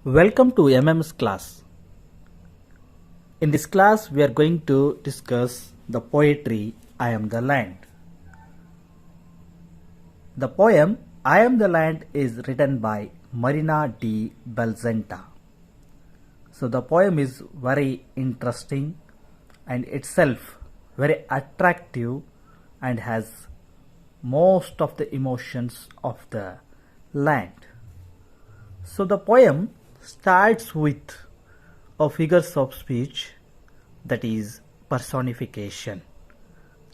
Welcome to MM's class. In this class, we are going to discuss the poetry I Am the Land. The poem I Am the Land is written by Marina di Belzenta. So the poem is very interesting and itself very attractive and has most of the emotions of the land. So the poem starts with a figures of speech, that is personification.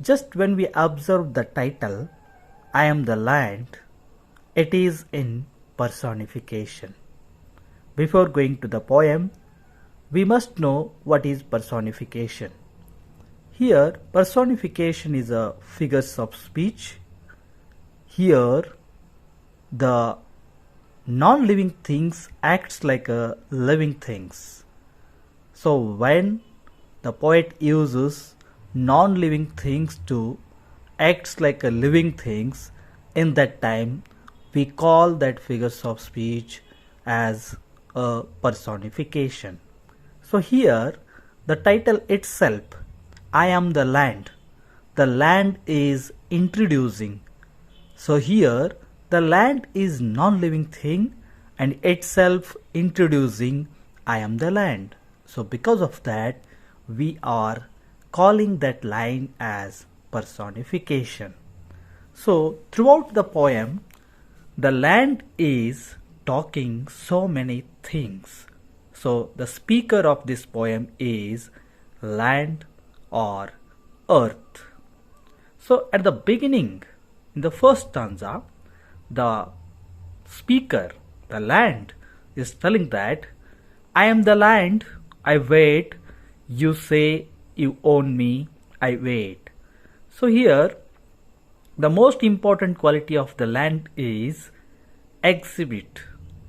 Just when we observe the title I am the land, it is in personification. Before going to the poem, we must know what is personification. Here personification is a figures of speech. Here the non-living things acts like a living things. So when the poet uses non-living things to acts like a living things, in that time we call that figures of speech as a personification. So here the title itself, I am the land is introducing. So here the land is non-living thing and itself introducing I am the land. So because of that, we are calling that line as personification. So throughout the poem, the land is talking so many things. So the speaker of this poem is land or earth. So at the beginning, in the first stanza, the speaker, the land, is telling that I am the land, I wait, you say you own me, I wait. So here the most important quality of the land is exhibit,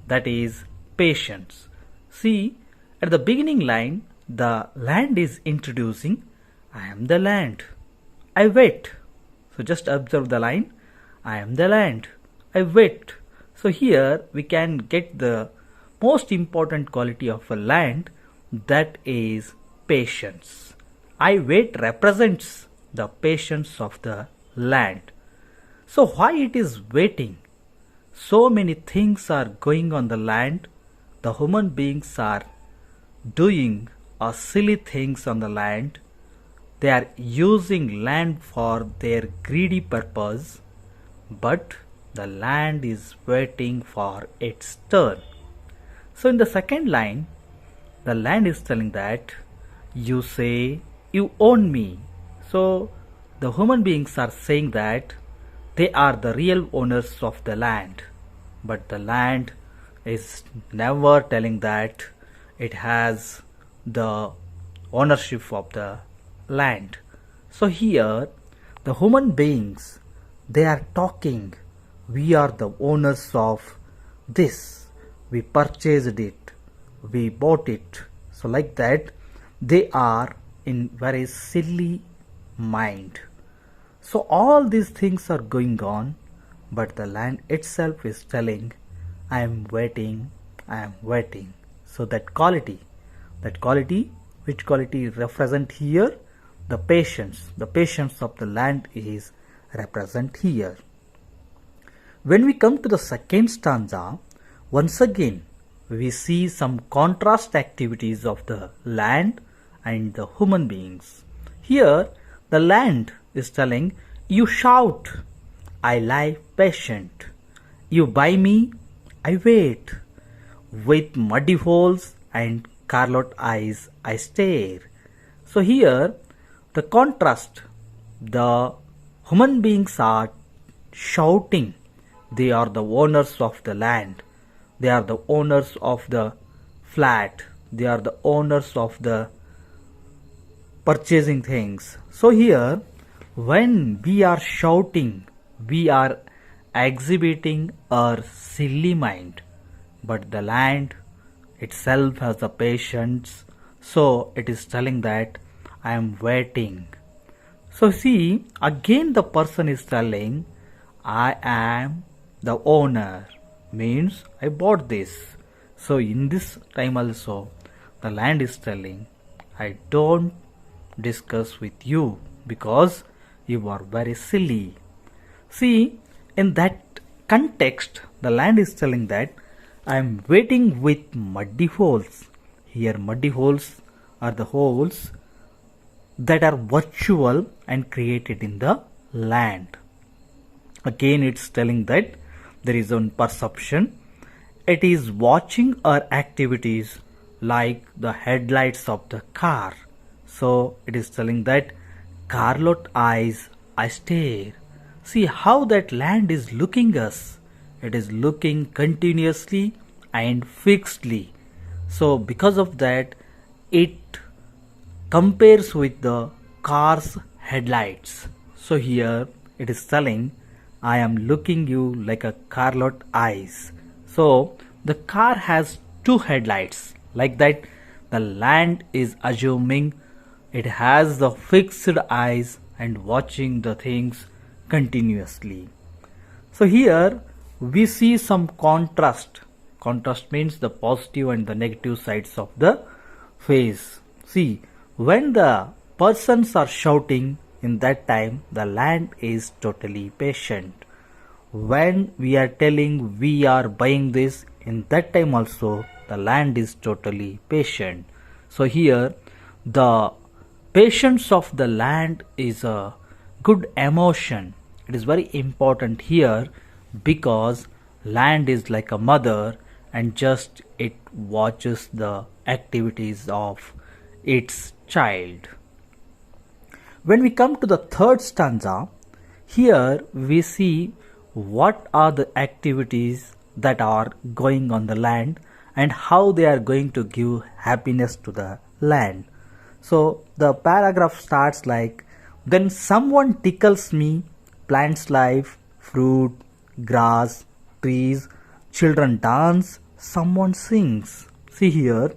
that is patience. See, at the beginning line, the land is introducing I am the land, I wait. So just observe the line, I am the land, I wait. So here we can get the most important quality of a land, that is patience. I wait represents the patience of the land. So why it is waiting? So many things are going on the land. The human beings are doing silly things on the land. They are using land for their greedy purpose, but the land is waiting for its turn. So in the second line, the land is telling that you say you own me. So the human beings are saying that they are the real owners of the land, but the land is never telling that it has the ownership of the land. So here the human beings, they are talking, we are the owners of this, we purchased it, we bought it. So like that they are in very silly mind. So all these things are going on, but the land itself is telling I am waiting, I am waiting. So that quality, which quality represent here? The patience of the land is represent here. When we come to the second stanza, once again we see some contrast activities of the land and the human beings. Here the land is telling you shout, I lie patient, you buy me, I wait, with muddy holes and scarlet eyes I stare. So here the contrast, the human beings are shouting, they are the owners of the land, they are the owners of the flat, they are the owners of the purchasing things. So here when we are shouting, we are exhibiting our silly mind, but the land itself has a patience, so it is telling that I am waiting. So see, again the person is telling I am the owner, means I bought this. So in this time also, the land is telling, I don't discuss with you because you are very silly. See, in that context, the land is telling that I am waiting with muddy holes. Here, muddy holes are the holes that are virtual and created in the land. Again, it's telling that there is one perception. It is watching our activities like the headlights of the car. So it is telling that Carlot eyes I stare. See how that land is looking us. It is looking continuously and fixedly. So because of that, it compares with the car's headlights. So here it is telling I am looking you like a Carlot eyes. So the car has two headlights. Like that, the land is assuming it has the fixed eyes and watching the things continuously. So here we see some contrast. Contrast means the positive and the negative sides of the face. See, when the persons are shouting, in that time the land is totally patient. When we are telling we are buying this, in that time also the land is totally patient. So here the patience of the land is a good emotion. It is very important here because land is like a mother and just it watches the activities of its child. When we come to the third stanza, here we see what are the activities that are going on the land and how they are going to give happiness to the land. So the paragraph starts like, then someone tickles me, plants life, fruit, grass, trees, children dance, someone sings. See here,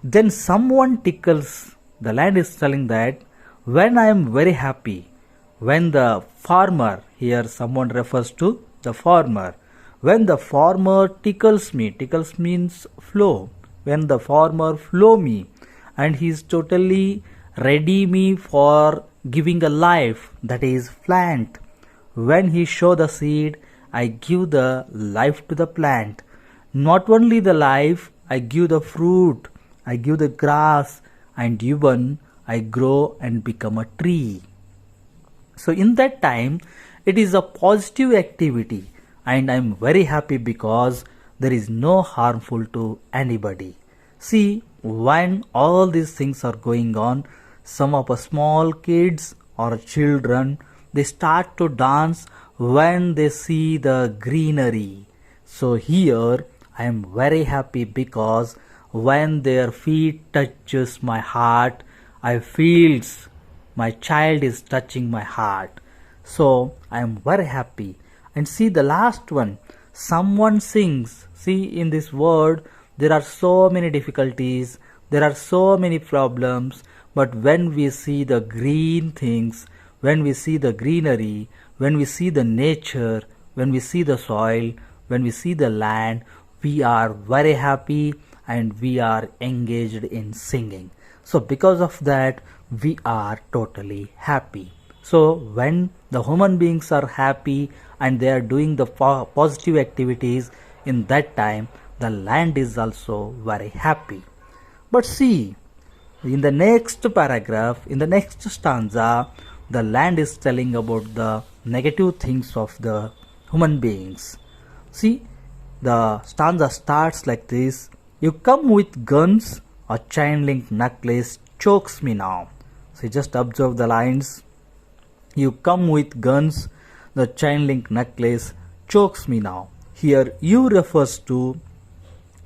then someone tickles. The land is telling that when I am very happy, when the farmer, here someone refers to the farmer, when the farmer tickles me, tickles means flow, when the farmer flow me and he is totally ready me for giving a life, that is plant. When he show the seed, I give the life to the plant. Not only the life, I give the fruit, I give the grass, and even I grow and become a tree. So in that time, it is a positive activity and I am very happy because there is no harmful to anybody. See, when all these things are going on, some of the small kids or children, they start to dance when they see the greenery. So here I am very happy because when their feet touches my heart, I feels my child is touching my heart. So I am very happy. And see the last one, someone sings. See, in this word there are so many difficulties, there are so many problems, but when we see the green things, when we see the greenery, when we see the nature, when we see the soil, when we see the land, we are very happy and we are engaged in singing. So because of that, we are totally happy. So when the human beings are happy and they are doing the positive activities, in that time the land is also very happy. But see, in the next paragraph, in the next stanza, the land is telling about the negative things of the human beings. See, the stanza starts like this. You come with guns, a chainlink necklace chokes me now. So just observe the lines. You come with guns, the chainlink necklace chokes me now. Here you refers to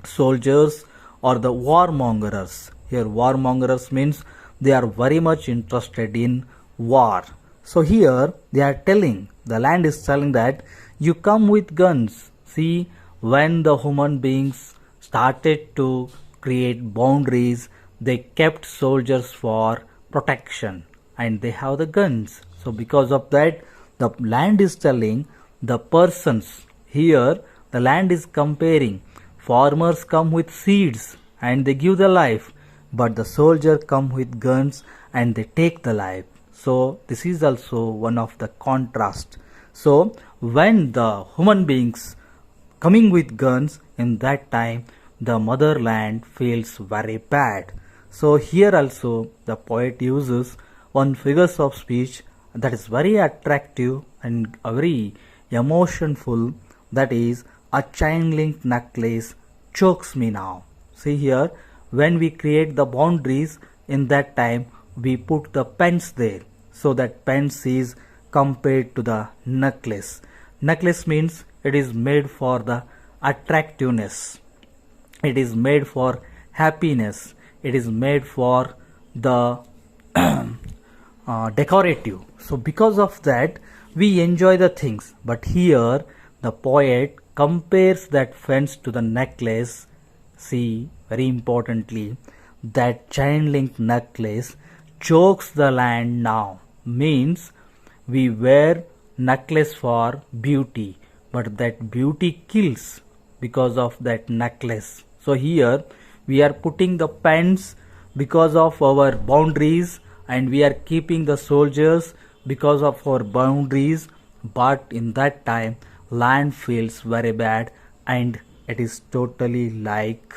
soldiers or the warmongers. Here warmongers means they are very much interested in war. So here they are telling, the land is telling that you come with guns. See, when the human beings started to create boundaries, they kept soldiers for protection and they have the guns. So because of that, the land is telling the persons. Here the land is comparing farmers come with seeds and they give the life, but the soldier come with guns and they take the life. So this is also one of the contrast. So when the human beings coming with guns, in that time the motherland feels very bad. So here also the poet uses one figures of speech that is very attractive and very emotionful, that is, a chainlink necklace chokes me now. See here, when we create the boundaries, in that time we put the pens there, so that pens is compared to the necklace. Necklace means it is made for the attractiveness, it is made for happiness, it is made for the decorative. So because of that we enjoy the things, but here the poet compares that fence to the necklace. See, very importantly, that chain link necklace chokes the land now, means we wear necklace for beauty, but that beauty kills because of that necklace. So here we are putting the pens because of our boundaries, and we are keeping the soldiers because of our boundaries, but in that time land feels very bad, and it is totally like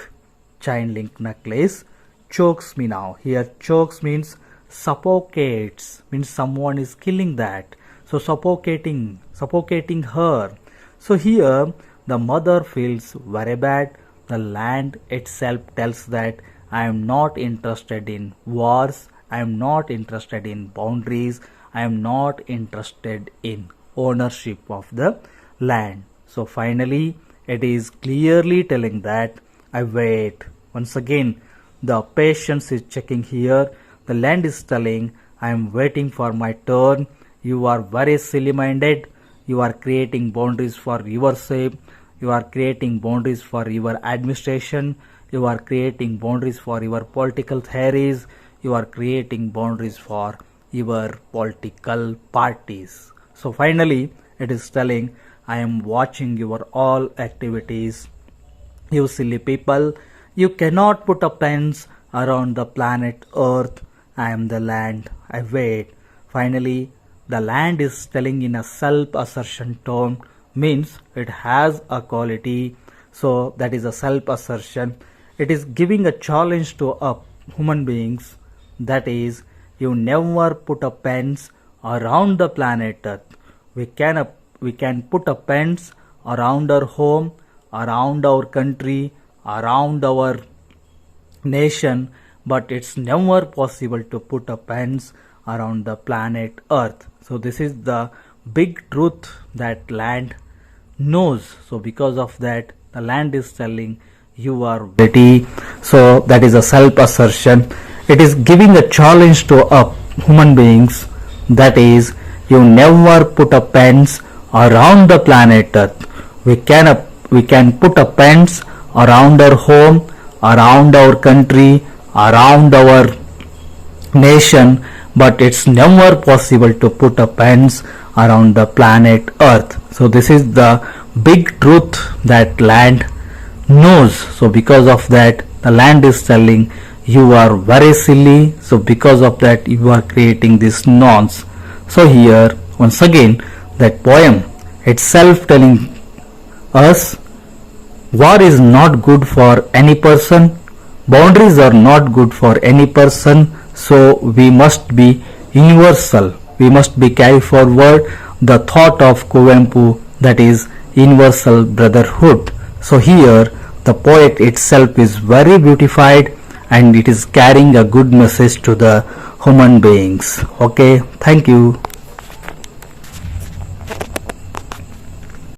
chain link necklace chokes me now. Here chokes means suffocates, means someone is killing that, so suffocating her. So here the mother feels very bad, the land itself tells that I am not interested in wars, I am not interested in boundaries, I am not interested in ownership of the land. So finally it is clearly telling that I wait. Once again the patience is checking here, the land is telling I am waiting for my turn. You are very silly minded, you are creating boundaries for yourself, you are creating boundaries for your administration, you are creating boundaries for your political theories, you are creating boundaries for your political parties. So finally it is telling I am watching your all activities. You silly people, you cannot put a fence around the planet Earth. I am the land, I wait. Finally the land is telling in a self-assertion tone, means it has a quality, so that is a self-assertion. It is giving a challenge to a human beings, that is, you never put a fence around the planet Earth. We can put a fence around our home, around our country, around our nation, but it's never possible to put a fence around the planet Earth. So this is the big truth that land knows. So because of that the land is telling you are ready. So that is a self-assertion. It is giving a challenge to a human beings, that is, you never put a fence around the planet Earth. We can put a fence around our home, around our country, around our nation, but it's never possible to put a fence around the planet Earth. So this is the big truth that land knows. So because of that the land is telling you are very silly, so because of that you are creating this nonce. So here once again that poem itself telling us war is not good for any person, boundaries are not good for any person, so we must be universal, we must be carry forward the thought of Kuvempu, that is universal brotherhood. So here the poet itself is very beautified and it is carrying a good message to the human beings. Okay, thank you.